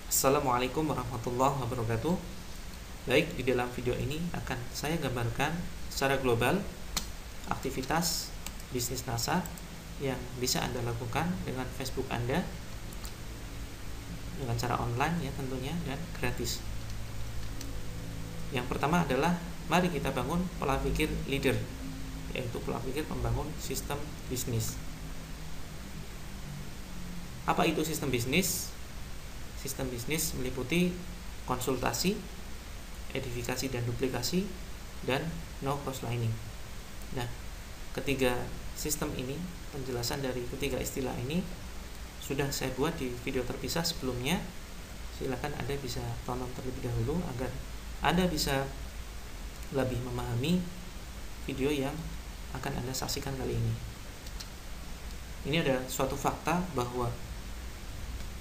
Assalamualaikum warahmatullahi wabarakatuh. Baik, di dalam video ini akan saya gambarkan secara global aktivitas bisnis NASA yang bisa Anda lakukan dengan Facebook Anda dengan cara online ya tentunya, dan gratis. Yang pertama adalah mari kita bangun pola pikir leader, yaitu pola pikir membangun sistem bisnis. Apa itu sistem bisnis? Sistem bisnis meliputi konsultasi, edifikasi dan duplikasi, dan no cross-lining. Nah, ketiga sistem ini, penjelasan dari ketiga istilah ini sudah saya buat di video terpisah sebelumnya. Silakan Anda bisa tonton terlebih dahulu agar Anda bisa lebih memahami video yang akan Anda saksikan kali ini. Ini ada suatu fakta bahwa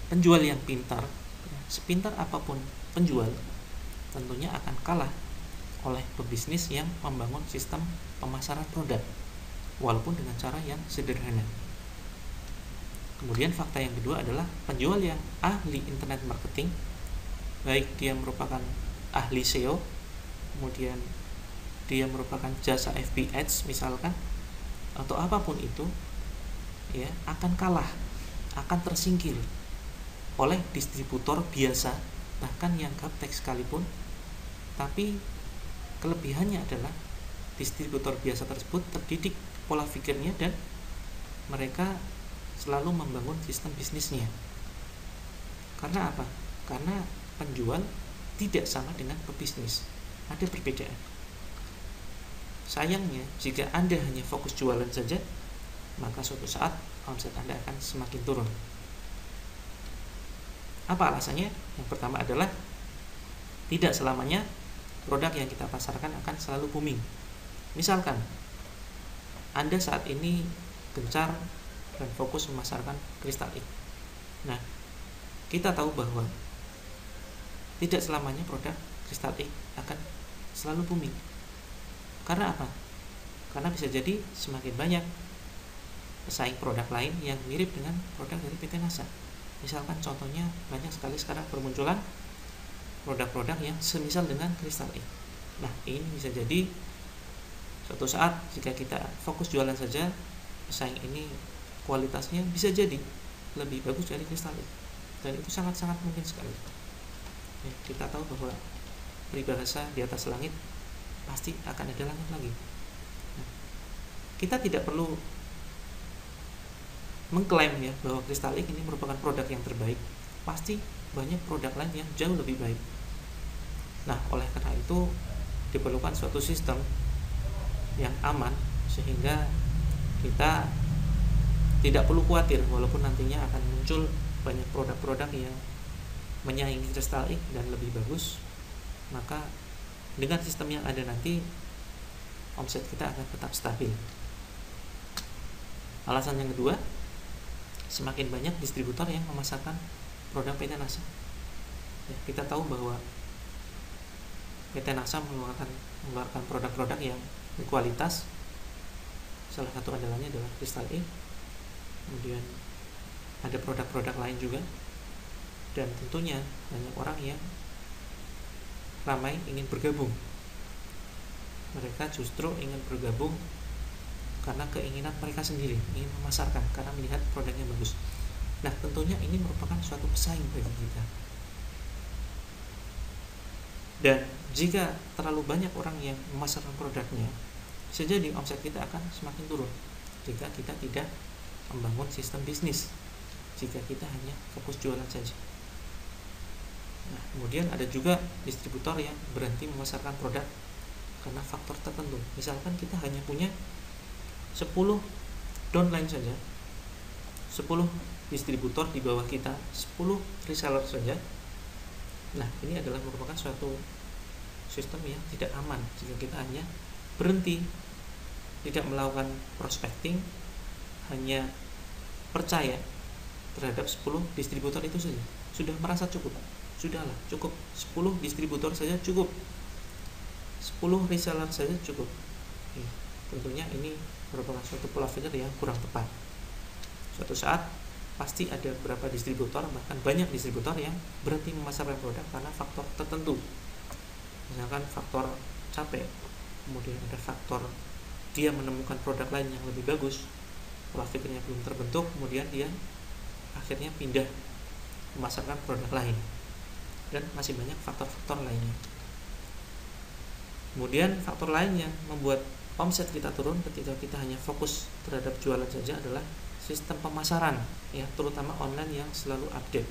penjual yang pintar, sepintar apapun penjual, tentunya akan kalah oleh pebisnis yang membangun sistem pemasaran produk, walaupun dengan cara yang sederhana. Kemudian fakta yang kedua adalah penjual yang ahli internet marketing, baik dia merupakan ahli SEO, kemudian dia merupakan jasa FB Ads misalkan, atau apapun itu, ya akan kalah, akan tersingkir oleh distributor biasa, bahkan yang gaptek sekalipun. Tapi kelebihannya adalah distributor biasa tersebut terdidik pola pikirnya dan mereka selalu membangun sistem bisnisnya. Karena apa? Karena penjual tidak sama dengan pebisnis, ada perbedaan. Sayangnya jika Anda hanya fokus jualan saja, maka suatu saat omset Anda akan semakin turun. Apa alasannya? Yang pertama adalah tidak selamanya produk yang kita pasarkan akan selalu booming. Misalkan Anda saat ini gencar dan fokus memasarkan Crystal X. Nah, kita tahu bahwa tidak selamanya produk Crystal X akan selalu booming. Karena apa? Karena bisa jadi semakin banyak pesaing produk lain yang mirip dengan produk dari PT NASA. Misalkan contohnya banyak sekali sekarang bermunculan produk-produk yang semisal dengan Crystal X. Nah, ini bisa jadi suatu saat jika kita fokus jualan saja, pesaing ini kualitasnya bisa jadi lebih bagus dari Crystal X, dan itu sangat-sangat mungkin sekali. Ya, kita tahu bahwa peribahasa di atas langit pasti akan ada langit lagi. Nah, kita tidak perlu mengklaim ya bahwa Crystal X ini merupakan produk yang terbaik. Pasti banyak produk lain yang jauh lebih baik. Nah, oleh karena itu diperlukan suatu sistem yang aman sehingga kita tidak perlu khawatir walaupun nantinya akan muncul banyak produk-produk yang menyaingi Crystal X dan lebih bagus. Maka dengan sistem yang ada nanti omset kita akan tetap stabil. Alasan yang kedua, semakin banyak distributor yang memasarkan produk PT NASA. Ya, kita tahu bahwa PT NASA mengeluarkan produk-produk yang berkualitas. Salah satu andalannya adalah Crystal X. Kemudian ada produk-produk lain juga. Dan tentunya banyak orang yang ramai ingin bergabung. Mereka justru ingin bergabung karena keinginan mereka sendiri, ingin memasarkan karena melihat produknya bagus. Nah, tentunya ini merupakan suatu pesaing bagi kita. Dan jika terlalu banyak orang yang memasarkan produknya, bisa jadi omset kita akan semakin turun jika kita tidak membangun sistem bisnis, jika kita hanya fokus jualan saja. Nah, kemudian ada juga distributor yang berhenti memasarkan produk karena faktor tertentu. Misalkan kita hanya punya 10 downline saja, 10 distributor di bawah kita, 10 reseller saja. Nah, ini adalah merupakan suatu sistem yang tidak aman jika kita hanya berhenti, tidak melakukan prospecting, hanya percaya terhadap 10 distributor itu saja. Sudah merasa cukup, sudahlah cukup, 10 distributor saja cukup, 10 reseller saja cukup. Tentunya ini merupakan suatu pola pikir yang kurang tepat. Suatu saat pasti ada beberapa distributor, bahkan banyak distributor yang berhenti memasarkan produk karena faktor tertentu. Misalkan faktor capek, kemudian ada faktor dia menemukan produk lain yang lebih bagus, pola pikirnya belum terbentuk, kemudian dia akhirnya pindah memasarkan produk lain, dan masih banyak faktor-faktor lainnya. Kemudian faktor lain yang membuat omset kita turun ketika kita hanya fokus terhadap jualan saja adalah sistem pemasaran, ya, terutama online yang selalu update,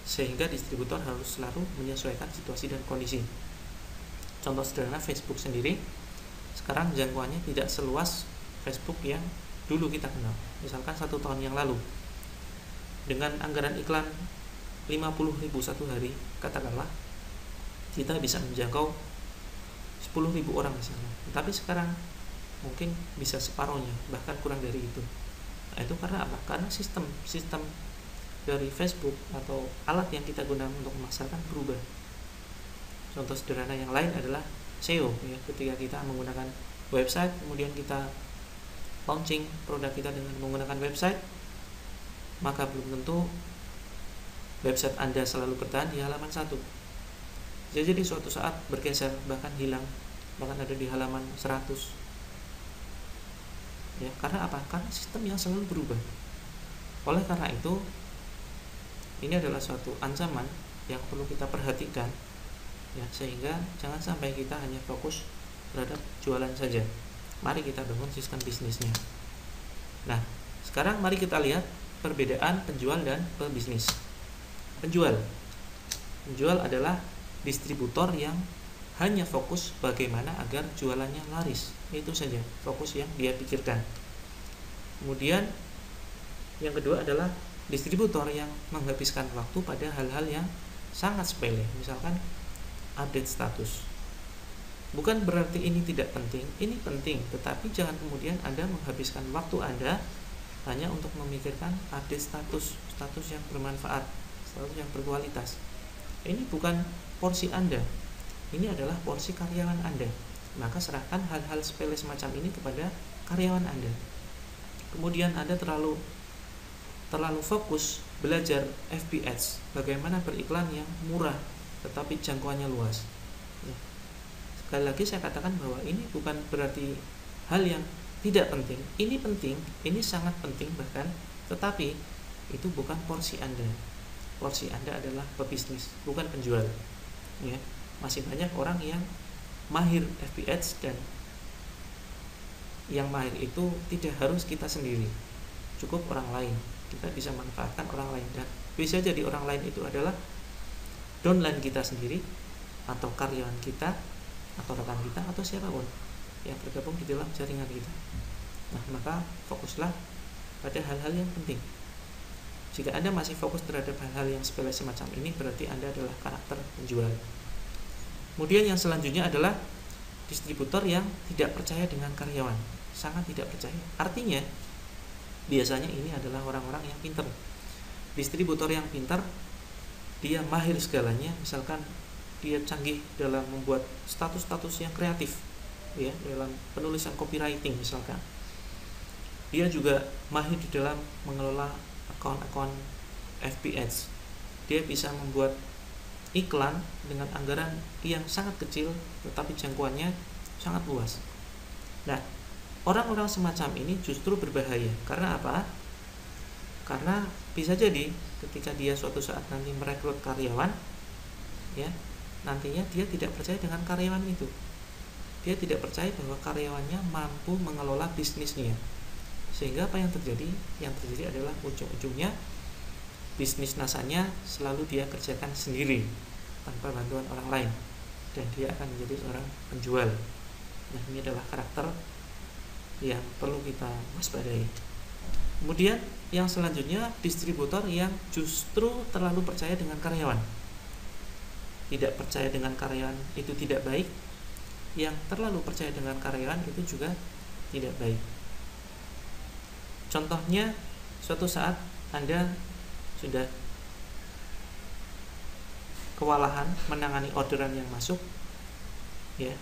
sehingga distributor harus selalu menyesuaikan situasi dan kondisi. Contoh sederhana, Facebook sendiri sekarang jangkauannya tidak seluas Facebook yang dulu kita kenal. Misalkan 1 tahun yang lalu, dengan anggaran iklan 50.000 satu hari, katakanlah, kita bisa menjangkau 10.000 orang misalnya. Tapi sekarang mungkin bisa separuhnya, bahkan kurang dari itu. Nah, itu karena apa? Karena sistem dari Facebook atau alat yang kita gunakan untuk memasarkan berubah. Contoh sederhana yang lain adalah SEO, ya. Ketika kita menggunakan website, kemudian kita launching produk kita dengan menggunakan website, maka belum tentu website Anda selalu bertahan di halaman 1. Jadi suatu saat bergeser, bahkan hilang, bahkan ada di halaman 100. Ya, karena apa? Karena sistem yang selalu berubah. Oleh karena itu, ini adalah suatu ancaman yang perlu kita perhatikan, ya, sehingga jangan sampai kita hanya fokus terhadap jualan saja. Mari kita bangun sistem bisnisnya. Nah, sekarang mari kita lihat perbedaan penjual dan pebisnis. Penjual adalah distributor yang hanya fokus bagaimana agar jualannya laris. Itu saja fokus yang dia pikirkan. Kemudian yang kedua adalah distributor yang menghabiskan waktu pada hal-hal yang sangat sepele, misalkan update status. Bukan berarti ini tidak penting, ini penting, tetapi jangan kemudian Anda menghabiskan waktu Anda hanya untuk memikirkan update status yang bermanfaat, status yang berkualitas. Ini bukan porsi Anda, ini adalah porsi karyawan Anda. Maka serahkan hal-hal sepele semacam ini kepada karyawan Anda. Kemudian Anda terlalu fokus belajar FBS, bagaimana beriklan yang murah tetapi jangkauannya luas. Sekali lagi saya katakan bahwa ini bukan berarti hal yang tidak penting. Ini penting, ini sangat penting bahkan, tetapi itu bukan porsi Anda. Porsi Anda adalah pebisnis, bukan penjual. Ya, masih banyak orang yang mahir FBS, dan yang mahir itu tidak harus kita sendiri, cukup orang lain. Kita bisa manfaatkan orang lain, dan bisa jadi orang lain itu adalah downline kita sendiri, atau karyawan kita, atau rekan kita, atau siapapun yang bergabung di dalam jaringan kita. Nah, maka fokuslah pada hal-hal yang penting. Jika Anda masih fokus terhadap hal-hal yang sepele semacam ini, berarti Anda adalah karakter penjual. Kemudian yang selanjutnya adalah distributor yang tidak percaya dengan karyawan, sangat tidak percaya. Artinya, biasanya ini adalah orang-orang yang pintar. Distributor yang pintar, dia mahir segalanya, misalkan dia canggih dalam membuat status-status yang kreatif, ya, dalam penulisan copywriting misalkan. Dia juga mahir di dalam mengelola akun-akun FBS. Dia bisa membuat iklan dengan anggaran yang sangat kecil tetapi jangkauannya sangat luas. Nah, orang-orang semacam ini justru berbahaya. Karena apa? Karena bisa jadi ketika dia suatu saat nanti merekrut karyawan, ya, nantinya dia tidak percaya dengan karyawan itu. Dia tidak percaya bahwa karyawannya mampu mengelola bisnisnya. Sehingga apa yang terjadi? Yang terjadi adalah ujung-ujungnya bisnis nasanya selalu dia kerjakan sendiri tanpa bantuan orang lain, dan dia akan menjadi seorang penjual. Nah, ini adalah karakter yang perlu kita waspadai. Kemudian yang selanjutnya, distributor yang justru terlalu percaya dengan karyawan. Tidak percaya dengan karyawan itu tidak baik, yang terlalu percaya dengan karyawan itu juga tidak baik. Contohnya, suatu saat Anda sudah kewalahan menangani orderan yang masuk, ya,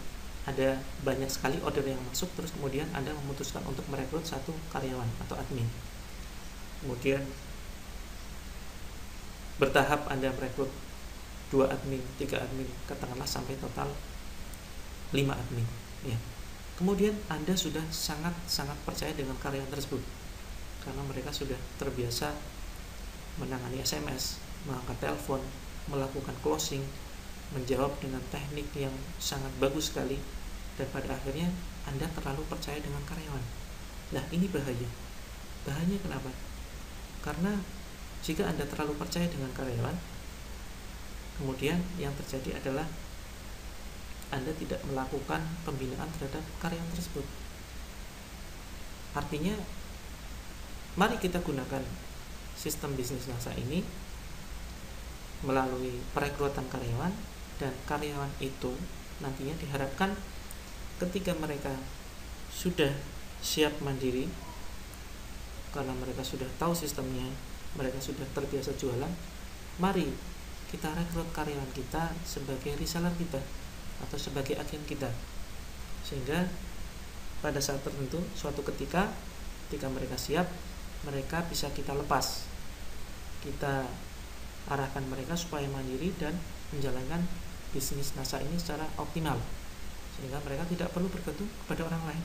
ada banyak sekali order yang masuk, terus kemudian Anda memutuskan untuk merekrut satu karyawan atau admin. Kemudian bertahap Anda merekrut 2 admin, 3 admin, katakanlah sampai total 5 admin, ya. Kemudian Anda sudah sangat percaya dengan karyawan tersebut karena mereka sudah terbiasa menangani SMS, mengangkat telepon, melakukan closing, menjawab dengan teknik yang sangat bagus sekali, dan pada akhirnya Anda terlalu percaya dengan karyawan. Nah, ini bahaya. Bahayanya kenapa? Karena jika Anda terlalu percaya dengan karyawan, kemudian yang terjadi adalah Anda tidak melakukan pembinaan terhadap karyawan tersebut. Artinya, mari kita gunakan sistem bisnis NASA ini melalui perekrutan karyawan, dan karyawan itu nantinya diharapkan ketika mereka sudah siap mandiri karena mereka sudah tahu sistemnya, mereka sudah terbiasa jualan, mari kita rekrut karyawan kita sebagai reseller kita atau sebagai agen kita, sehingga pada saat tertentu suatu ketika mereka siap, mereka bisa kita lepas, kita arahkan mereka supaya mandiri dan menjalankan bisnis NASA ini secara optimal, sehingga mereka tidak perlu bergantung kepada orang lain.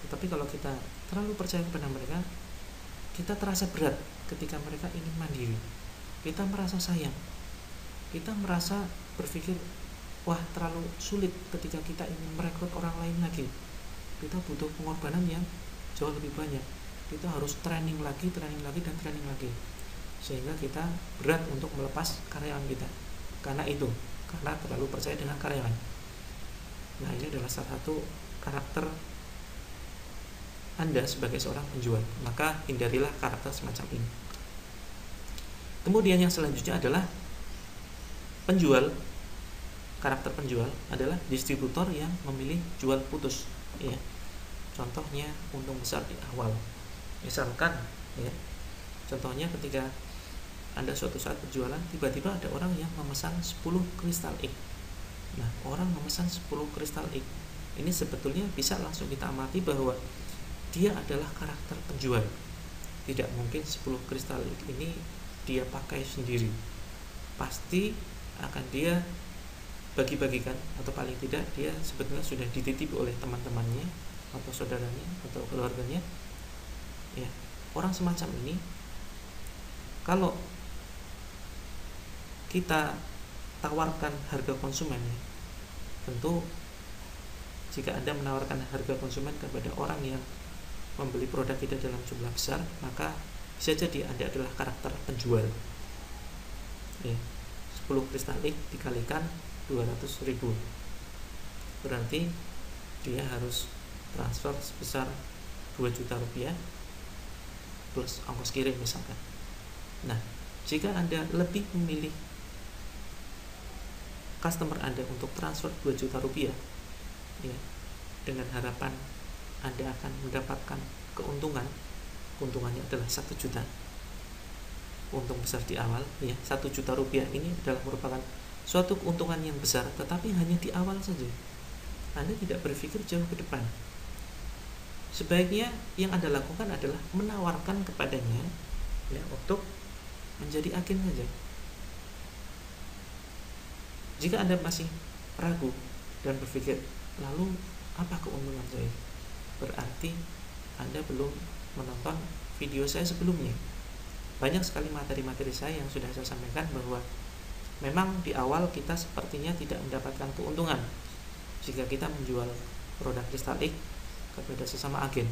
Tetapi kalau kita terlalu percaya kepada mereka, kita terasa berat ketika mereka ingin mandiri, kita merasa sayang, kita merasa berpikir, wah, terlalu sulit ketika kita ingin merekrut orang lain lagi, kita butuh pengorbanan yang jauh lebih banyak, kita harus training lagi, sehingga kita berat untuk melepas karyawan kita karena terlalu percaya dengan karyawan. Nah, ini adalah salah satu karakter Anda sebagai seorang penjual, maka hindarilah karakter semacam ini. Kemudian yang selanjutnya adalah penjual. Karakter penjual adalah distributor yang memilih jual putus, ya. Contohnya untung besar di awal. Misalkan, ya, contohnya ketika Anda suatu saat berjualan, tiba-tiba ada orang yang memesan 10 kristal X. Nah, orang memesan 10 kristal X ini sebetulnya bisa langsung kita amati bahwa dia adalah karakter penjual. Tidak mungkin 10 kristal X ini dia pakai sendiri. Pasti akan dia bagi-bagikan, atau paling tidak dia sebetulnya sudah dititip oleh teman-temannya atau saudaranya atau keluarganya, ya. Orang semacam ini, kalau kita tawarkan harga konsumen, ya, tentu jika Anda menawarkan harga konsumen kepada orang yang membeli produk kita dalam jumlah besar, maka bisa jadi Anda adalah karakter penjual, ya. 10 kristal X dikalikan 200.000, berarti dia harus transfer sebesar 2 juta rupiah plus ongkos kirim misalkan. Nah, jika Anda lebih memilih customer Anda untuk transfer 2 juta rupiah, ya, dengan harapan Anda akan mendapatkan keuntungannya adalah 1 juta, untung besar di awal, ya. 1 juta rupiah ini adalah merupakan suatu keuntungan yang besar, tetapi hanya di awal saja. Anda tidak berpikir jauh ke depan. Sebaiknya yang Anda lakukan adalah menawarkan kepadanya, ya, untuk menjadi agen saja. Jika Anda masih ragu dan berpikir, lalu apa keuntungan saya? Berarti Anda belum menonton video saya sebelumnya. Banyak sekali materi-materi saya yang sudah saya sampaikan bahwa memang di awal kita sepertinya tidak mendapatkan keuntungan jika kita menjual produk kristal X kepada sesama agen.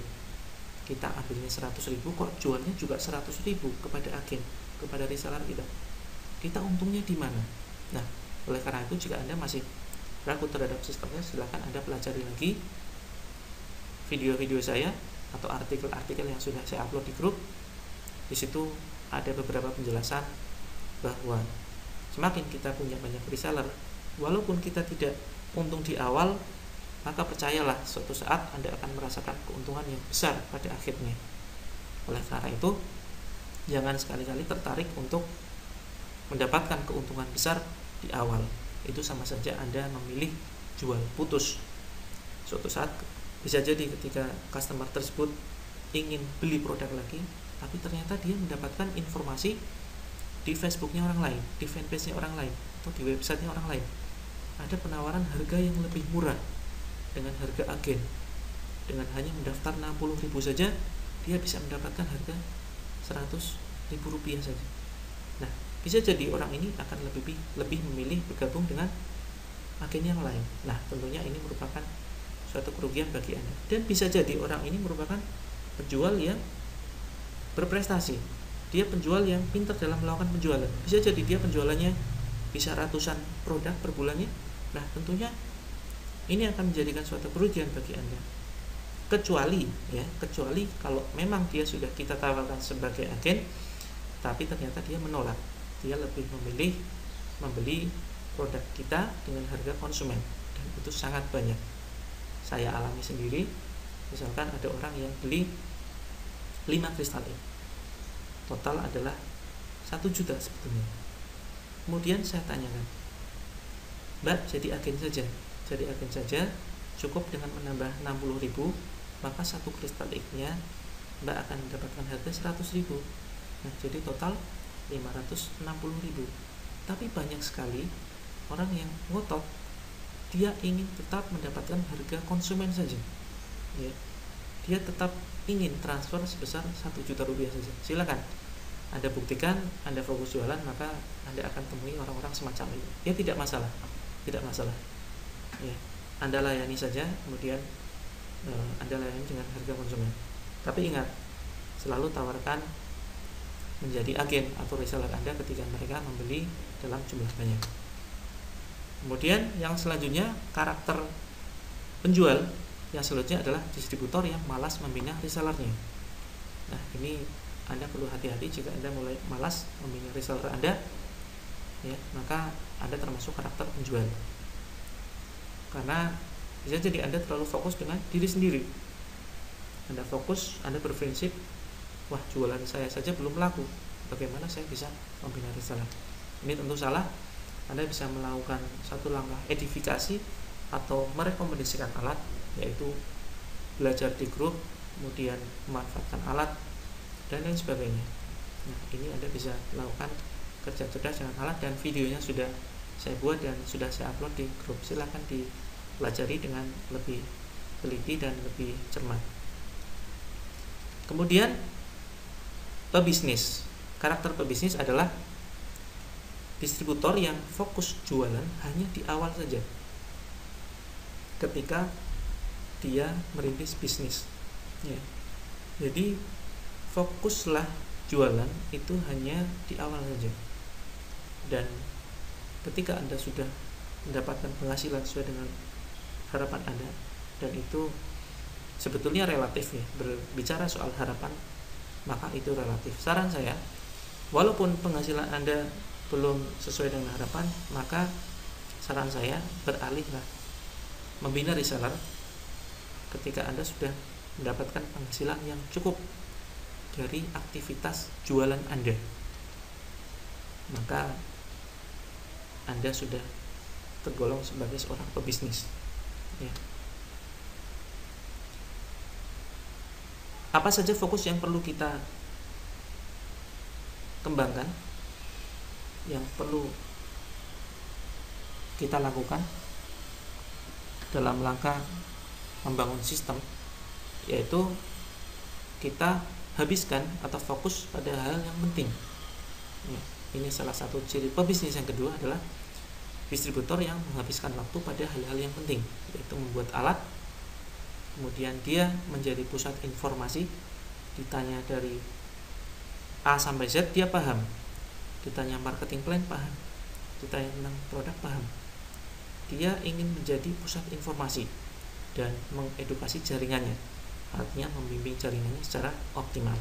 Kita ambilnya 100.000, kok jualnya juga 100.000 kepada agen, kepada reseller kita untungnya di mana? Nah, oleh karena itu jika Anda masih ragu terhadap sistemnya, silakan Anda pelajari lagi video-video saya atau artikel-artikel yang sudah saya upload di grup. Di situ ada beberapa penjelasan bahwa semakin kita punya banyak reseller, walaupun kita tidak untung di awal, maka percayalah suatu saat Anda akan merasakan keuntungan yang besar pada akhirnya. Oleh karena itu, jangan sekali-kali tertarik untuk mendapatkan keuntungan besar di awal. Itu sama saja Anda memilih jual putus. Suatu saat bisa jadi ketika customer tersebut ingin beli produk lagi, tapi ternyata dia mendapatkan informasi di Facebooknya orang lain, di fanpage-nya orang lain, atau di websitenya orang lain, ada penawaran harga yang lebih murah dengan harga agen. Dengan hanya mendaftar 60.000 saja, dia bisa mendapatkan harga 100.000 rupiah saja. Nah, bisa jadi orang ini akan lebih memilih bergabung dengan agen yang lain. Nah, tentunya ini merupakan suatu kerugian bagi Anda. Dan bisa jadi orang ini merupakan penjual yang berprestasi. Dia penjual yang pintar dalam melakukan penjualan. Bisa jadi dia penjualannya bisa ratusan produk per bulannya. Nah, tentunya ini akan menjadikan suatu kerugian bagi Anda. Kecuali kalau memang dia sudah kita tawarkan sebagai agen, tapi ternyata dia menolak. Dia lebih memilih membeli produk kita dengan harga konsumen, dan itu sangat banyak. Saya alami sendiri. Misalkan ada orang yang beli 5 kristal E, total adalah 1 juta sebetulnya. Kemudian saya tanyakan, Mbak, jadi agen saja, cukup dengan menambah 60.000, maka 1 kristal X-nya Mbak akan mendapatkan harga 100.000. Nah, jadi total 560.000. Tapi banyak sekali orang yang ngotot, dia ingin tetap mendapatkan harga konsumen saja, ya. Dia tetap ingin transfer sebesar 1 juta rupiah saja. Silakan Anda buktikan, Anda fokus jualan, maka Anda akan temui orang-orang semacam ini. Ya, tidak masalah. Ya, Anda layani saja, kemudian Anda layani dengan harga konsumen. Tapi ingat, selalu tawarkan menjadi agen atau reseller Anda ketika mereka membeli dalam jumlah banyak. Kemudian yang selanjutnya, karakter penjual yang selanjutnya adalah distributor yang malas membina resellernya. Nah, ini Anda perlu hati-hati. Jika Anda mulai malas membina reseller Anda, ya, maka Anda termasuk karakter penjual. Karena bisa jadi Anda terlalu fokus dengan diri sendiri. Anda fokus, Anda berprinsip, wah, jualan saya saja belum laku, bagaimana saya bisa membina reseller? Ini tentu salah. Anda bisa melakukan satu langkah edifikasi atau merekomendasikan alat, yaitu belajar di grup, kemudian memanfaatkan alat, dan lain sebagainya. Nah, ini Anda bisa melakukan kerja cerdas dengan alat, dan videonya sudah saya buat dan sudah saya upload di grup. Silahkan dipelajari dengan lebih teliti dan lebih cermat. Kemudian pebisnis. Karakter pebisnis adalah distributor yang fokus jualan hanya di awal saja, ketika dia merintis bisnis, ya. Jadi fokuslah jualan itu hanya di awal saja, dan ketika Anda sudah mendapatkan penghasilan sesuai dengan harapan Anda, dan itu sebetulnya relatif, ya. Berbicara soal harapan, maka itu relatif. Saran saya, walaupun penghasilan Anda belum sesuai dengan harapan, maka saran saya beralihlah membina reseller ketika Anda sudah mendapatkan penghasilan yang cukup dari aktivitas jualan Anda. Maka Anda sudah tergolong sebagai seorang pebisnis, ya. Apa saja fokus yang perlu kita kembangkan, yang perlu kita lakukan dalam rangka membangun sistem, yaitu kita habiskan atau fokus pada hal yang penting, ya. Ini salah satu ciri pebisnis. Yang kedua adalah distributor yang menghabiskan waktu pada hal-hal yang penting, yaitu membuat alat, kemudian dia menjadi pusat informasi. Ditanya dari A sampai Z, dia paham. Ditanya marketing plan, paham. Ditanya tentang produk, paham. Dia ingin menjadi pusat informasi dan mengedukasi jaringannya, artinya membimbing jaringannya secara optimal.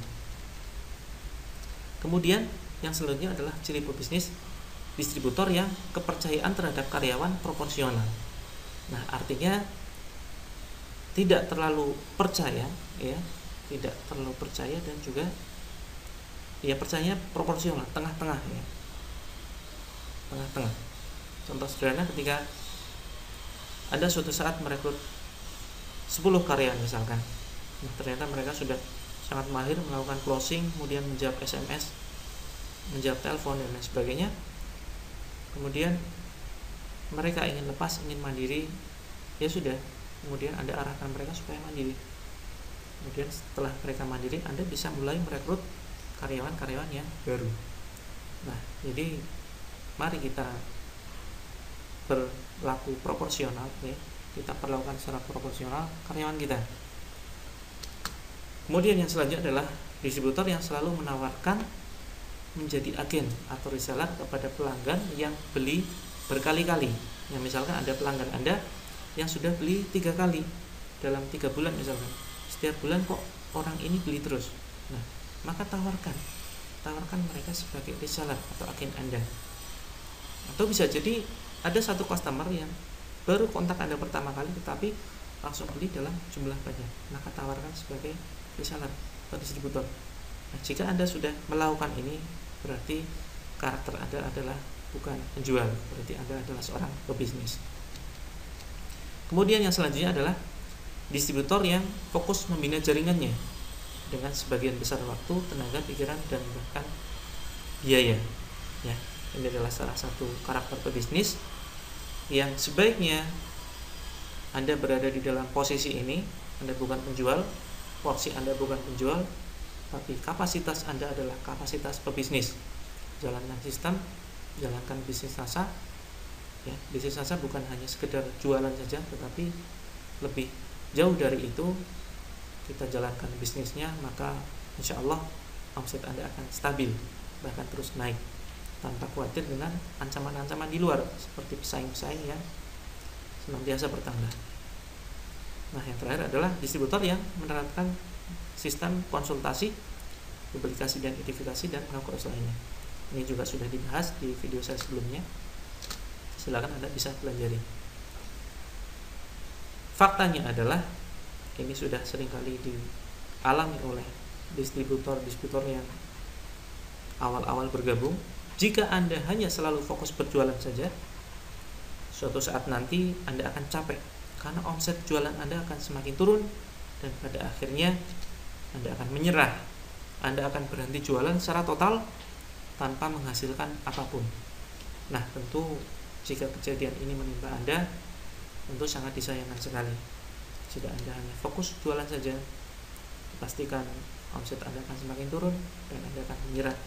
Kemudian yang selanjutnya adalah ciri pebisnis, distributor yang kepercayaan terhadap karyawan proporsional. Nah, artinya tidak terlalu percaya, ya, tidak terlalu percaya, dan juga ya percayanya proporsional, tengah-tengah, ya. Tengah-tengah. Contoh sederhana, ketika Anda suatu saat merekrut 10 karyawan misalkan, nah, ternyata mereka sudah sangat mahir melakukan closing, kemudian menjawab SMS, menjawab telepon dan lain sebagainya. Kemudian mereka ingin lepas, ingin mandiri, ya sudah, kemudian Anda arahkan mereka supaya mandiri. Kemudian setelah mereka mandiri, Anda bisa mulai merekrut karyawan-karyawan yang baru. Nah, jadi mari kita berlaku proporsional, ya. Kita perlakukan secara proporsional karyawan kita. Kemudian yang selanjutnya adalah distributor yang selalu menawarkan menjadi agen atau reseller kepada pelanggan yang beli berkali-kali. Ya, misalkan ada pelanggan Anda yang sudah beli 3 kali dalam 3 bulan misalkan. Setiap bulan kok orang ini beli terus. Nah, maka tawarkan mereka sebagai reseller atau agen Anda. Atau bisa jadi ada satu customer yang baru kontak Anda pertama kali tetapi langsung beli dalam jumlah banyak, maka tawarkan sebagai reseller atau distributor. Nah, jika Anda sudah melakukan ini, berarti karakter Anda adalah bukan penjual, berarti Anda adalah seorang pebisnis. Kemudian yang selanjutnya adalah distributor yang fokus membina jaringannya dengan sebagian besar waktu, tenaga, pikiran, dan bahkan biaya. Ya, ini adalah salah satu karakter pebisnis yang sebaiknya Anda berada di dalam posisi ini. Anda bukan penjual, porsi Anda bukan penjual, tapi kapasitas Anda adalah kapasitas pebisnis. Jalankan sistem, jalankan bisnis NASA. Ya, bisnis NASA bukan hanya sekedar jualan saja, tetapi lebih jauh dari itu. Kita jalankan bisnisnya, maka insya Allah omset Anda akan stabil, bahkan terus naik, tanpa khawatir dengan ancaman-ancaman di luar seperti pesaing-pesaing yang senantiasa bertambah. Nah, yang terakhir adalah distributor yang menerapkan sistem konsultasi, publikasi dan identifikasi dan pengakuan lainnya. Ini juga sudah dibahas di video saya sebelumnya. Silakan Anda bisa pelajari. Faktanya adalah ini sudah seringkali dialami oleh distributor yang awal-awal bergabung. Jika Anda hanya selalu fokus berjualan saja, suatu saat nanti Anda akan capek karena omset jualan Anda akan semakin turun dan pada akhirnya Anda akan menyerah. Anda akan berhenti jualan secara total tanpa menghasilkan apapun. Nah, tentu jika kejadian ini menimpa Anda, tentu sangat disayangkan sekali. Jika Anda hanya fokus jualan saja, pastikan omset Anda akan semakin turun dan Anda akan menyerah.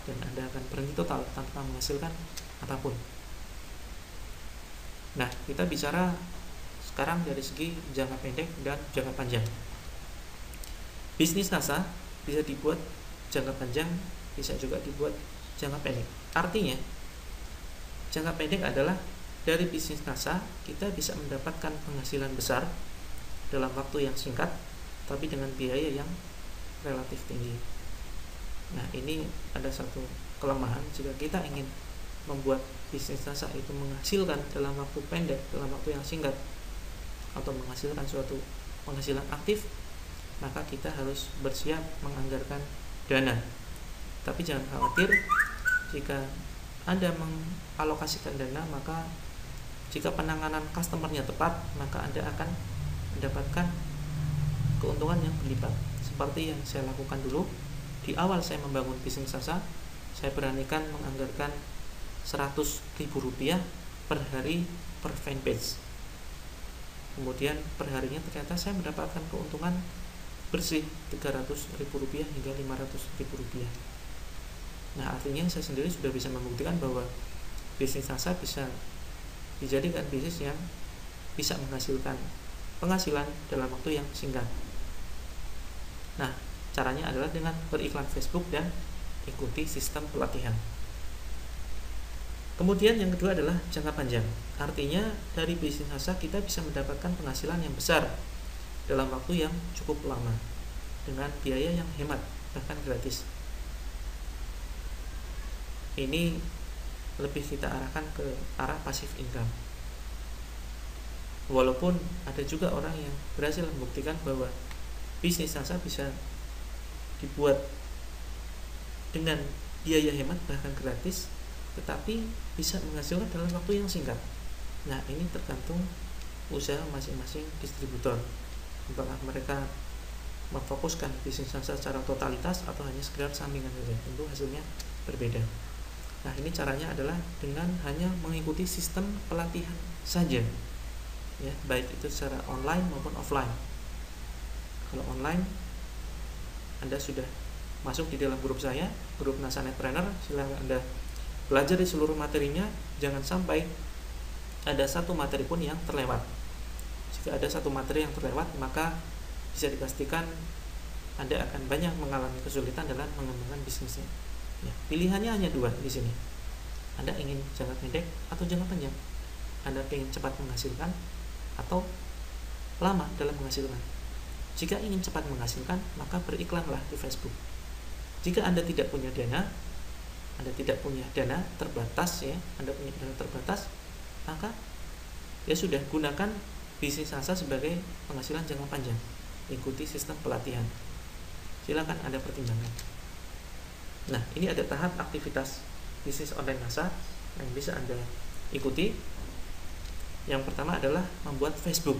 Dan Anda akan berhenti total tanpa menghasilkan apapun. Nah, kita bicara sekarang dari segi jangka pendek dan jangka panjang. Bisnis NASA bisa dibuat jangka panjang, bisa juga dibuat jangka pendek. Artinya, jangka pendek adalah dari bisnis NASA kita bisa mendapatkan penghasilan besar dalam waktu yang singkat, tapi dengan biaya yang relatif tinggi. Nah, ini ada satu kelemahan jika kita ingin membuat bisnis NASA itu menghasilkan dalam waktu pendek, dalam waktu yang singkat, atau menghasilkan suatu penghasilan aktif, maka kita harus bersiap menganggarkan dana. Tapi jangan khawatir, jika Anda mengalokasikan dana, maka jika penanganan customernya tepat, maka Anda akan mendapatkan keuntungan yang berlipat. Seperti yang saya lakukan dulu. Di awal saya membangun bisnis NASA, saya beranikan menganggarkan Rp100.000 per hari per fanpage. Kemudian per harinya ternyata saya mendapatkan keuntungan bersih Rp300.000 hingga Rp500.000. Nah, artinya saya sendiri sudah bisa membuktikan bahwa bisnis NASA bisa dijadikan bisnis yang bisa menghasilkan penghasilan dalam waktu yang singkat. Nah, caranya adalah dengan beriklan Facebook dan ikuti sistem pelatihan. Kemudian yang kedua adalah jangka panjang. Artinya dari bisnis NASA kita bisa mendapatkan penghasilan yang besar dalam waktu yang cukup lama dengan biaya yang hemat, bahkan gratis. Ini lebih kita arahkan ke arah passive income. Walaupun ada juga orang yang berhasil membuktikan bahwa bisnis NASA bisa dibuat dengan biaya hemat bahkan gratis, tetapi bisa menghasilkan dalam waktu yang singkat. Nah, ini tergantung usaha masing-masing distributor. Apakah mereka memfokuskan bisnis NASA secara totalitas atau hanya sekedar sampingan saja. Tentu hasilnya berbeda. Nah, ini caranya adalah dengan hanya mengikuti sistem pelatihan saja, ya, baik itu secara online maupun offline. Kalau online, Anda sudah masuk di dalam grup saya, grup NASA Netpreneur, silahkan Anda belajar di seluruh materinya. Jangan sampai ada satu materi pun yang terlewat. Jika ada satu materi yang terlewat, maka bisa dipastikan Anda akan banyak mengalami kesulitan dalam mengembangkan bisnisnya. Ya, pilihannya hanya dua di sini. Anda ingin jangka pendek atau jangka panjang. Anda ingin cepat menghasilkan atau lama dalam menghasilkan. Jika ingin cepat menghasilkan, maka beriklanlah di Facebook. Jika Anda tidak punya dana, terbatas, ya, Anda punya dana terbatas, maka ya sudah, gunakan bisnis NASA sebagai penghasilan jangka panjang. Ikuti sistem pelatihan. Silakan Anda pertimbangkan. Nah, ini ada tahap aktivitas bisnis online NASA yang bisa Anda ikuti. Yang pertama adalah membuat Facebook.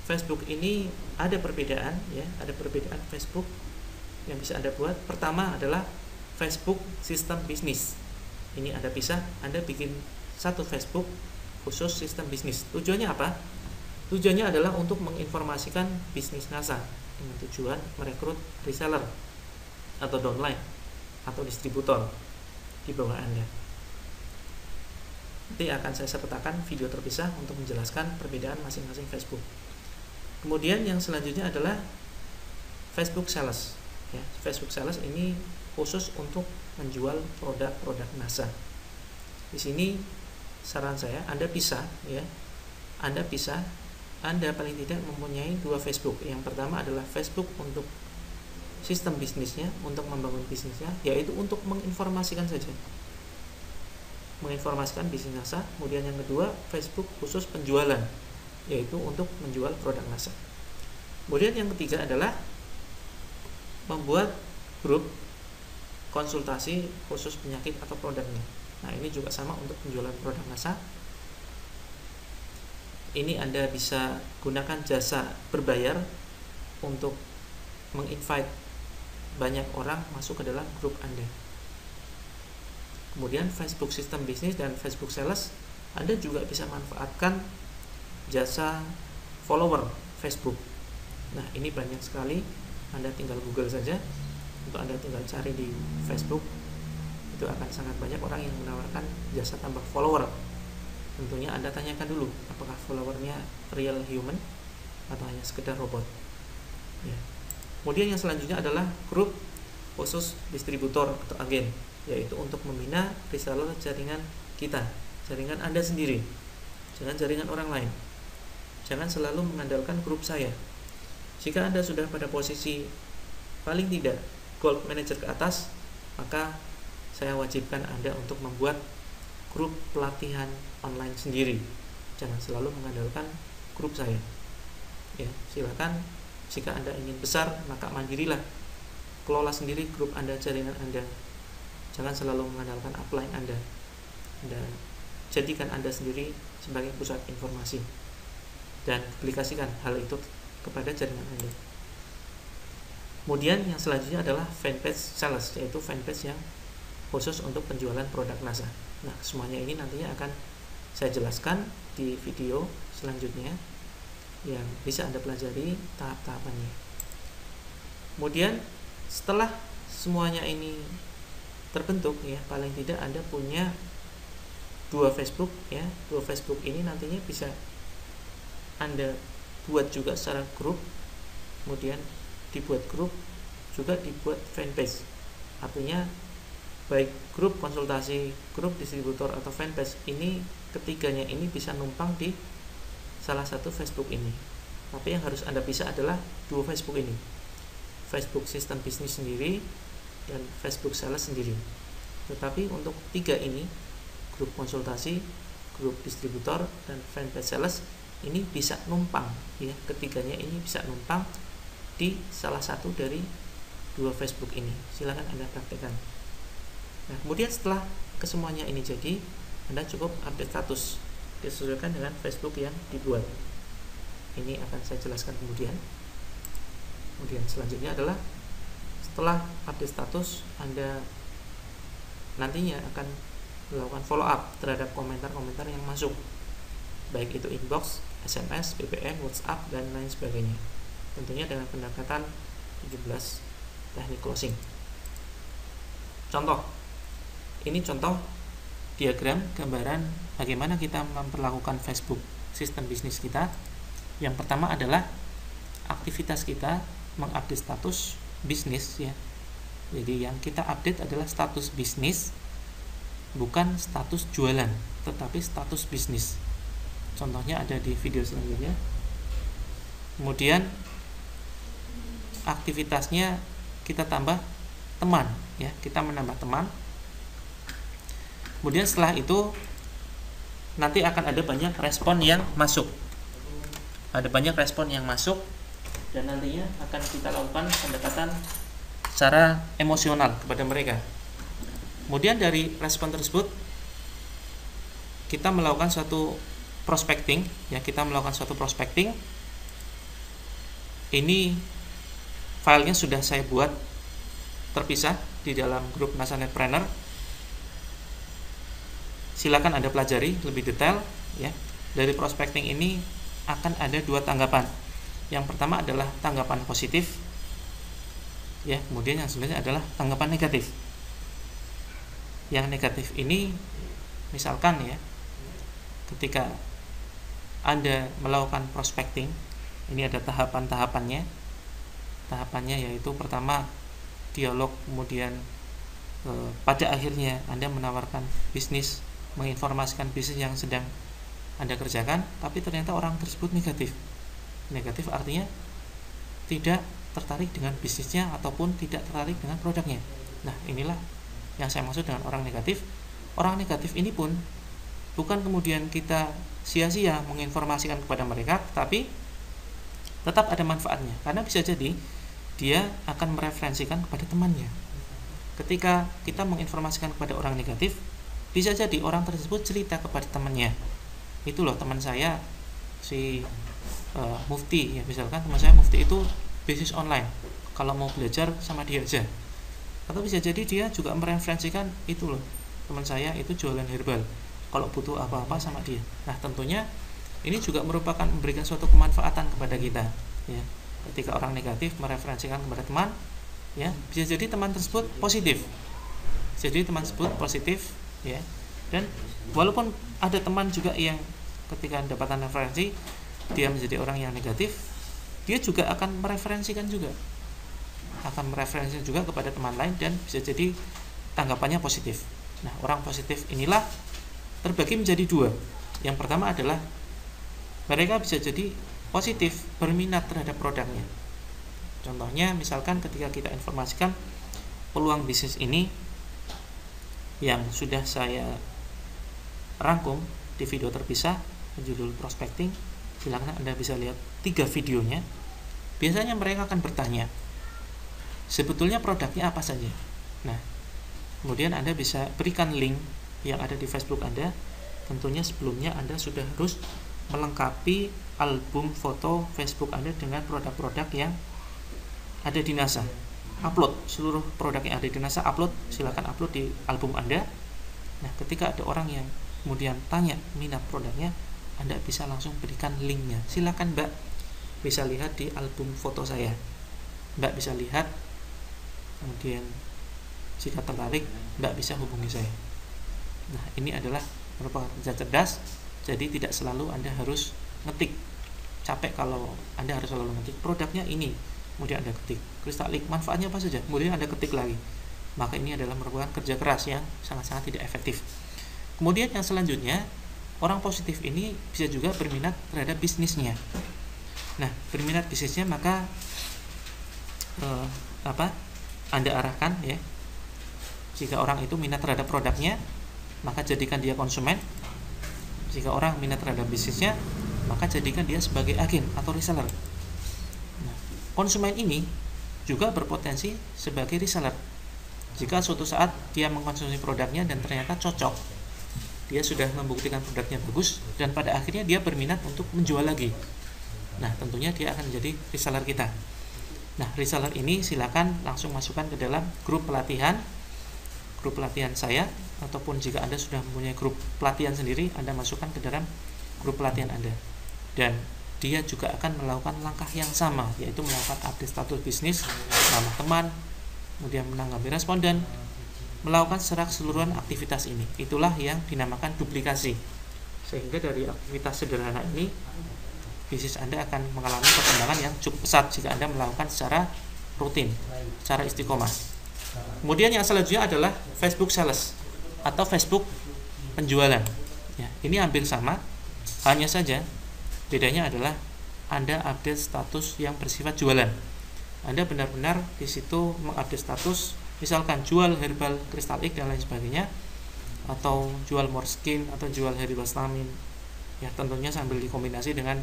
Facebook ini ada perbedaan, ya, ada perbedaan Facebook yang bisa Anda buat. Pertama adalah Facebook sistem bisnis. Ini Anda bisa, Anda bikin satu Facebook khusus sistem bisnis. Tujuannya apa? Tujuannya adalah untuk menginformasikan bisnis NASA dengan tujuan merekrut reseller atau downline atau distributor di bawah Anda. Nanti akan saya sertakan video terpisah untuk menjelaskan perbedaan masing-masing Facebook. Kemudian yang selanjutnya adalah Facebook Sales. Ya, Facebook Sales ini khusus untuk menjual produk-produk NASA. Di sini saran saya, Anda paling tidak mempunyai dua Facebook. Yang pertama adalah Facebook untuk sistem bisnisnya, untuk membangun bisnisnya, yaitu untuk menginformasikan saja, menginformasikan bisnis NASA. Kemudian yang kedua, Facebook khusus penjualan, yaitu untuk menjual produk NASA. Kemudian yang ketiga adalah membuat grup konsultasi khusus penyakit atau produknya. Nah, ini juga sama untuk penjualan produk NASA. Ini Anda bisa gunakan jasa berbayar untuk menginvite banyak orang masuk ke dalam grup Anda. Kemudian Facebook sistem bisnis dan Facebook sales, Anda juga bisa manfaatkan jasa follower Facebook. Nah, ini banyak sekali. Anda tinggal Google saja, untuk Anda tinggal cari di Facebook, itu akan sangat banyak orang yang menawarkan jasa tambah follower. Tentunya Anda tanyakan dulu, apakah followernya real human atau hanya sekedar robot, ya. Kemudian yang selanjutnya adalah grup khusus distributor atau agen, yaitu untuk membina reseller jaringan kita, jaringan Anda sendiri, jangan jaringan orang lain. Jangan selalu mengandalkan grup saya. Jika Anda sudah pada posisi paling tidak gold manager ke atas, maka saya wajibkan Anda untuk membuat grup pelatihan online sendiri. Jangan selalu mengandalkan grup saya. Ya, silakan. Jika Anda ingin besar, maka mandirilah. Kelola sendiri grup Anda, jaringan Anda. Jangan selalu mengandalkan upline Anda. Anda jadikan Anda sendiri sebagai pusat informasi dan aplikasikan hal itu kepada jaringan Anda. Kemudian yang selanjutnya adalah fanpage sales, yaitu fanpage yang khusus untuk penjualan produk NASA. Nah, semuanya ini nantinya akan saya jelaskan di video selanjutnya yang bisa Anda pelajari tahap-tahapannya. Kemudian setelah semuanya ini terbentuk, ya, paling tidak Anda punya dua Facebook, ya. Dua Facebook ini nantinya bisa Anda buat juga secara grup, kemudian dibuat grup juga dibuat fanpage. Artinya baik grup konsultasi, grup distributor atau fanpage ini, ketiganya ini bisa numpang di salah satu Facebook ini. Tapi yang harus Anda bisa adalah dua Facebook ini, Facebook sistem bisnis sendiri dan Facebook sales sendiri. Tetapi untuk tiga ini, grup konsultasi, grup distributor, dan fanpage sales, ini bisa numpang, ya, ketiganya ini bisa numpang di salah satu dari dua Facebook ini. Silakan Anda praktekkan. Nah, kemudian setelah kesemuanya ini jadi, Anda cukup update status disesuaikan dengan Facebook yang dibuat. Ini akan saya jelaskan kemudian. Kemudian selanjutnya adalah setelah update status, Anda nantinya akan melakukan follow up terhadap komentar-komentar yang masuk, baik itu inbox, SMS, BBM, WhatsApp, dan lain sebagainya, tentunya dengan pendekatan 17 teknik closing. Contoh, ini contoh diagram gambaran bagaimana kita memperlakukan Facebook sistem bisnis kita. Yang pertama adalah aktivitas kita mengupdate status bisnis ya. Jadi yang kita update adalah status bisnis, bukan status jualan, tetapi status bisnis. Contohnya ada di video selanjutnya. Kemudian aktivitasnya kita tambah teman ya, kita menambah teman. Kemudian setelah itu nanti akan ada banyak respon yang masuk. Ada banyak respon yang masuk dan nantinya akan kita lakukan pendekatan secara emosional kepada mereka. Kemudian dari respon tersebut kita melakukan suatu prospecting ya, kita melakukan suatu prospecting. Ini filenya sudah saya buat terpisah di dalam grup NASA Netpreneur. Silakan Anda pelajari lebih detail ya. Dari prospecting ini akan ada dua tanggapan. Yang pertama adalah tanggapan positif ya, kemudian yang selanjutnya adalah tanggapan negatif. Yang negatif ini misalkan ya, ketika Anda melakukan prospecting, ini ada tahapan-tahapannya. Tahapannya yaitu pertama dialog, kemudian pada akhirnya Anda menawarkan bisnis, menginformasikan bisnis yang sedang Anda kerjakan, tapi ternyata orang tersebut negatif. Negatif artinya tidak tertarik dengan bisnisnya ataupun tidak tertarik dengan produknya. Nah, inilah yang saya maksud dengan orang negatif. Orang negatif ini pun bukan kemudian kita sia-sia menginformasikan kepada mereka, tapi tetap ada manfaatnya, karena bisa jadi dia akan mereferensikan kepada temannya. Ketika kita menginformasikan kepada orang negatif, bisa jadi orang tersebut cerita kepada temannya, itu loh teman saya si Mufti ya, misalkan teman saya Mufti itu bisnis online, kalau mau belajar sama dia aja. Atau bisa jadi dia juga mereferensikan, itu loh teman saya itu jualan herbal, kalau butuh apa-apa sama dia. Nah, tentunya ini juga merupakan memberikan suatu kemanfaatan kepada kita ya. Ketika orang negatif mereferensikan kepada teman ya, bisa jadi teman tersebut positif. Jadi teman tersebut positif ya. Dan walaupun ada teman juga yang ketika mendapatkan referensi dia menjadi orang yang negatif, dia juga akan mereferensikan juga, kepada teman lain, dan bisa jadi tanggapannya positif. Nah, orang positif inilah terbagi menjadi dua. Yang pertama adalah mereka bisa jadi positif, berminat terhadap produknya. Contohnya misalkan ketika kita informasikan peluang bisnis ini yang sudah saya rangkum di video terpisah berjudul prospecting, silakan Anda bisa lihat 3 videonya. Biasanya mereka akan bertanya, sebetulnya produknya apa saja. Nah, kemudian Anda bisa berikan link yang ada di Facebook Anda. Tentunya sebelumnya Anda sudah harus melengkapi album foto Facebook Anda dengan produk-produk yang ada di NASA. Upload seluruh produk yang ada di NASA, silakan upload di album Anda. Nah, ketika ada orang yang kemudian tanya minat produknya, Anda bisa langsung berikan linknya. Silakan Mbak, bisa lihat di album foto saya. Mbak bisa lihat, kemudian jika tertarik Mbak bisa hubungi saya. Nah, ini adalah merupakan kerja cerdas. Jadi tidak selalu Anda harus ngetik. Capek kalau Anda harus selalu ngetik produknya ini, kemudian Anda ketik Kristalik, manfaatnya apa saja, kemudian Anda ketik lagi. Maka ini adalah merupakan kerja keras yang sangat-sangat tidak efektif. Kemudian yang selanjutnya, orang positif ini bisa juga berminat terhadap bisnisnya. Nah, berminat bisnisnya maka Anda arahkan ya. Jika orang itu minat terhadap produknya, maka jadikan dia konsumen. Jika orang minat terhadap bisnisnya, maka jadikan dia sebagai agen atau reseller. Nah, konsumen ini juga berpotensi sebagai reseller. Jika suatu saat dia mengkonsumsi produknya dan ternyata cocok, dia sudah membuktikan produknya bagus, dan pada akhirnya dia berminat untuk menjual lagi. Nah, tentunya dia akan menjadi reseller kita. Nah, reseller ini silakan langsung masukkan ke dalam grup pelatihan grup pelatihan saya, ataupun jika Anda sudah mempunyai grup pelatihan sendiri, Anda masukkan ke dalam grup pelatihan Anda. Dan dia juga akan melakukan langkah yang sama, yaitu melakukan update status bisnis, nama teman, kemudian menanggapi respon, dan melakukan secara keseluruhan aktivitas ini. Itulah yang dinamakan duplikasi. Sehingga dari aktivitas sederhana ini, bisnis Anda akan mengalami perkembangan yang cukup pesat jika Anda melakukan secara rutin, secara istiqomah. Kemudian yang selanjutnya adalah Facebook Sales atau Facebook penjualan. Ya, ini hampir sama, hanya saja bedanya adalah Anda update status yang bersifat jualan. Anda benar-benar di situ mengupdate status, misalkan jual herbal kristal X dan lain sebagainya, atau jual Morskin atau jual herbal stamin. Ya, tentunya sambil dikombinasi dengan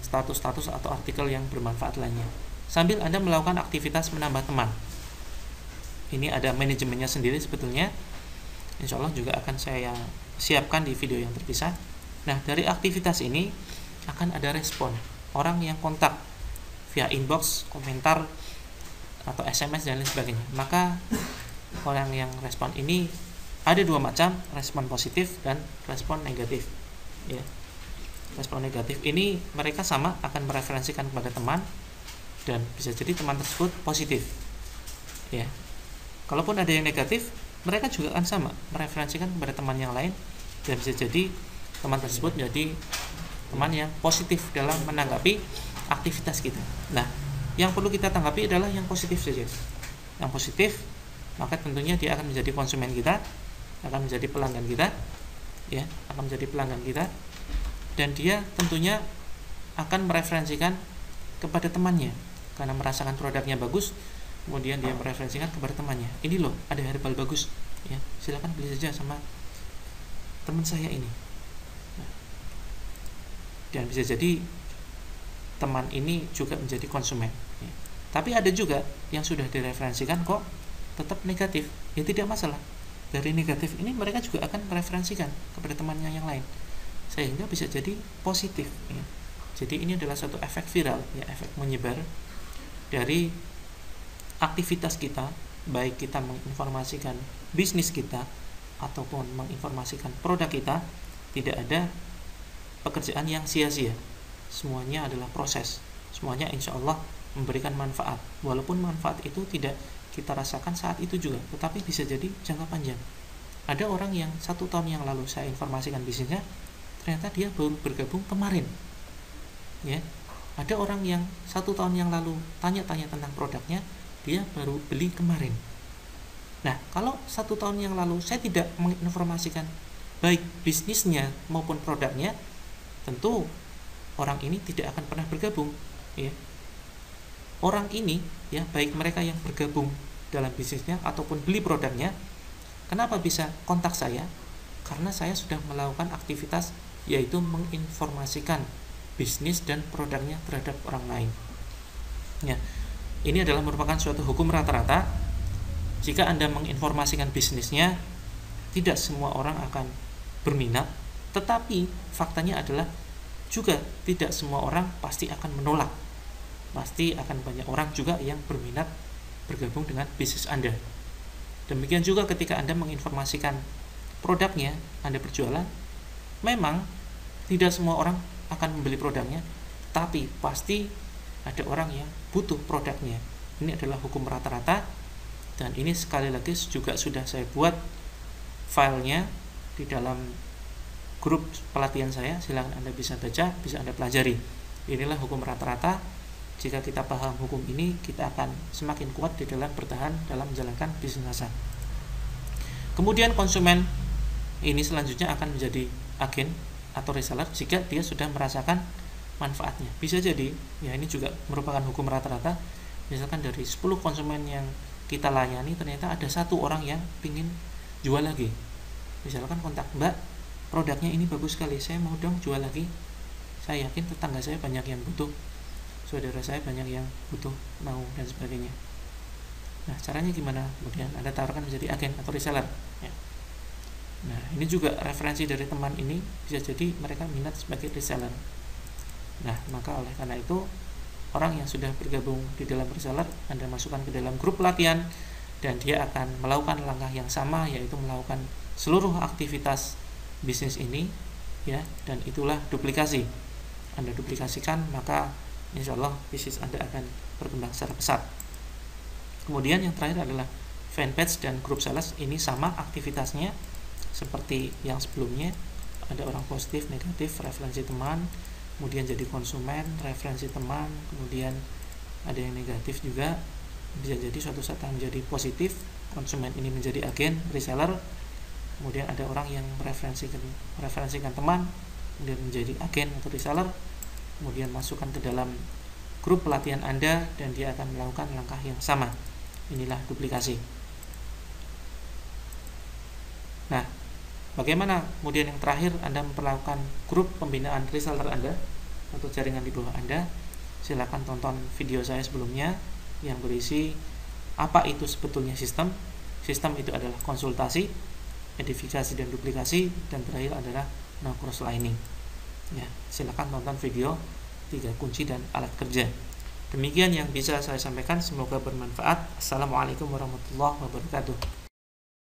status-status atau artikel yang bermanfaat lainnya. Sambil Anda melakukan aktivitas menambah teman. Ini ada manajemennya sendiri sebetulnya. Insya Allah juga akan saya siapkan di video yang terpisah. Nah, dari aktivitas ini akan ada respon orang yang kontak via inbox, komentar, atau SMS dan lain sebagainya. Maka orang yang respon ini ada dua macam, respon positif dan respon negatif. Ya. Respon negatif ini mereka sama akan mereferensikan kepada teman, dan bisa jadi teman tersebut positif. Ya. Kalaupun ada yang negatif, mereka juga akan sama mereferensikan kepada teman yang lain, dan bisa jadi teman tersebut menjadi teman yang positif dalam menanggapi aktivitas kita. Nah, yang perlu kita tanggapi adalah yang positif saja. Yang positif, maka tentunya dia akan menjadi konsumen kita, akan menjadi pelanggan kita, ya, akan menjadi pelanggan kita, dan dia tentunya akan mereferensikan kepada temannya karena merasakan produknya bagus. Kemudian dia mereferensikan kepada temannya, ini loh ada herbal bagus, ya, silakan beli saja sama teman saya ini. Nah, dan bisa jadi teman ini juga menjadi konsumen, ya. Tapi ada juga yang sudah direferensikan kok tetap negatif, ya tidak masalah. Dari negatif ini mereka juga akan mereferensikan kepada temannya yang lain, sehingga bisa jadi positif, ya. Jadi ini adalah suatu efek viral, ya, efek menyebar dari aktivitas kita, baik kita menginformasikan bisnis kita ataupun menginformasikan produk kita. Tidak ada pekerjaan yang sia-sia, semuanya adalah proses, semuanya insya Allah memberikan manfaat, walaupun manfaat itu tidak kita rasakan saat itu juga, tetapi bisa jadi jangka panjang. Ada orang yang 1 tahun yang lalu saya informasikan bisnisnya, ternyata dia baru bergabung kemarin, ya. Ada orang yang 1 tahun yang lalu tanya-tanya tentang produknya, dia baru beli kemarin. Nah, kalau 1 tahun yang lalu saya tidak menginformasikan baik bisnisnya maupun produknya, tentu orang ini tidak akan pernah bergabung, ya. Orang ini, ya, baik mereka yang bergabung dalam bisnisnya ataupun beli produknya, kenapa bisa kontak saya? Karena saya sudah melakukan aktivitas, yaitu menginformasikan bisnis dan produknya terhadap orang lain, ya. Ini adalah merupakan suatu hukum rata-rata. Jika Anda menginformasikan bisnisnya, tidak semua orang akan berminat, tetapi faktanya adalah juga tidak semua orang pasti akan menolak. Pasti akan banyak orang juga yang berminat bergabung dengan bisnis Anda. Demikian juga ketika Anda menginformasikan produknya, Anda berjualan, memang tidak semua orang akan membeli produknya, tapi pasti ada orang yang butuh produknya. Ini adalah hukum rata-rata, dan ini sekali lagi juga sudah saya buat filenya di dalam grup pelatihan saya. Silakan Anda bisa baca, bisa Anda pelajari. Inilah hukum rata-rata. Jika kita paham hukum ini, kita akan semakin kuat di dalam bertahan dalam menjalankan bisnis masa. Kemudian konsumen ini selanjutnya akan menjadi agen atau reseller jika dia sudah merasakan manfaatnya. Bisa jadi, ya, ini juga merupakan hukum rata-rata. Misalkan dari 10 konsumen yang kita layani, ternyata ada 1 orang yang ingin jual lagi. Misalkan kontak, Mbak, produknya ini bagus sekali, saya mau dong jual lagi. Saya yakin tetangga saya banyak yang butuh, saudara saya banyak yang butuh, mau, dan sebagainya. Nah, caranya gimana? Kemudian Anda tawarkan menjadi agen atau reseller, ya. Nah, ini juga referensi dari teman ini, bisa jadi mereka minat sebagai reseller. Nah, maka oleh karena itu, orang yang sudah bergabung di dalam reseller, Anda masukkan ke dalam grup pelatihan, dan dia akan melakukan langkah yang sama, yaitu melakukan seluruh aktivitas bisnis ini, ya, dan itulah duplikasi. Anda duplikasikan, maka insya Allah bisnis Anda akan berkembang secara pesat. Kemudian yang terakhir adalah fanpage dan grup sales. Ini sama aktivitasnya seperti yang sebelumnya, ada orang positif, negatif, referensi teman, kemudian jadi konsumen, referensi teman, kemudian ada yang negatif juga, bisa jadi suatu saat menjadi positif, konsumen ini menjadi agen, reseller, kemudian ada orang yang mereferensikan teman, kemudian menjadi agen atau reseller, kemudian masukkan ke dalam grup pelatihan Anda dan dia akan melakukan langkah yang sama. Inilah duplikasi. Nah, bagaimana kemudian yang terakhir Anda memperlakukan grup pembinaan reseller Anda atau jaringan di bawah Anda? Silakan tonton video saya sebelumnya yang berisi apa itu sebetulnya sistem. Sistem itu adalah konsultasi, edifikasi dan duplikasi, dan terakhir adalah no cross lining. Ya, silakan tonton video 3 kunci dan alat kerja. Demikian yang bisa saya sampaikan, semoga bermanfaat. Assalamualaikum warahmatullahi wabarakatuh.